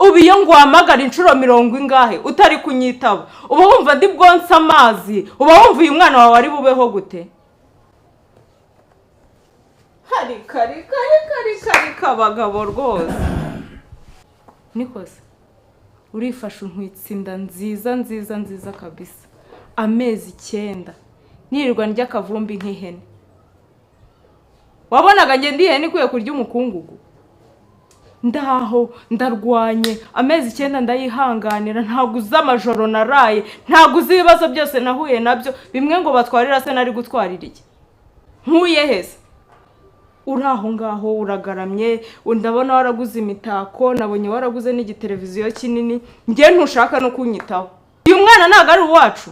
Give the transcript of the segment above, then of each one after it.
ubu iyo nguhamagara inshuro mirongo ingahe utari kunyitaba uba wumva ndi bwonsa amazi uba wumva uyu mwana wawe ari bubeho gute kari kabagabo rwose Nikoze urifashe untwitsinda nziza kabisa amezi 9 nirirwa ndya kavumbi nk'ihene wabonaga nge ndi ihene kuye kurya umukungugu ndaho ndarwanye amezi 9 ndayihanganira ntago uza amajoro naraye ntago uzi ibibazo byose nahuye nabyo bimwe ngo batwarira se nari gutwarira iki nkuye hese uraho ngaho uragaramye ndabona waraguze imitako nabonye waraguze n'igiteleviziyo kinini nge ntushaka no kunyitaho uyu mwana ntago ari uwacu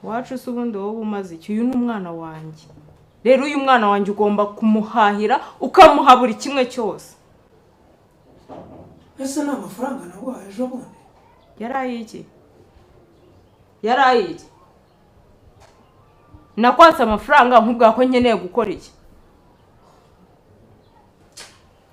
wacu se ubundi wowe umaze iki uyu ni umwana wanjye rero uyu mwana wanjye ugomba kumuhahira ukamuha buri kimwe cyose ese nta mafaranga naguhaye ejo bundi yaraye iki nakwatse amafaranga nkubwa ko nkeneye gukora iki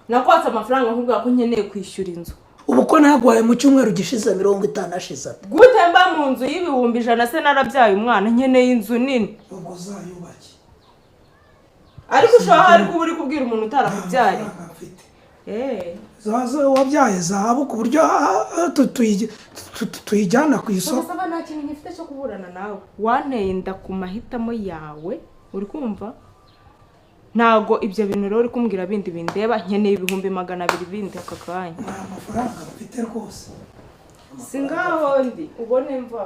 nakwatse amafaranga nkubwa ko nkeneye kwishyura inzu ubu ko nagwaye mu cyumweru gishize 50 ashize gute mba mu nzu y'ibihumbi 100 se narabyaye umwana nkeneye inzu nini ubwo zayubake ariko ushobora kuba uri kubwira umuntu utaramubyaye zaza wabyaye zahabu ku buryo tuyijyana ku isoko basaba nta kintu ngifite cyo kuburana nawe wanteye inda ku mahitamo yawe uri kumva ntago ibyo bintu rero uri kumbwira bindi bindeba nkeneye ibihumbi 200 bindi aka kanya amafaranga mfite rwose singaho ndi ubone mva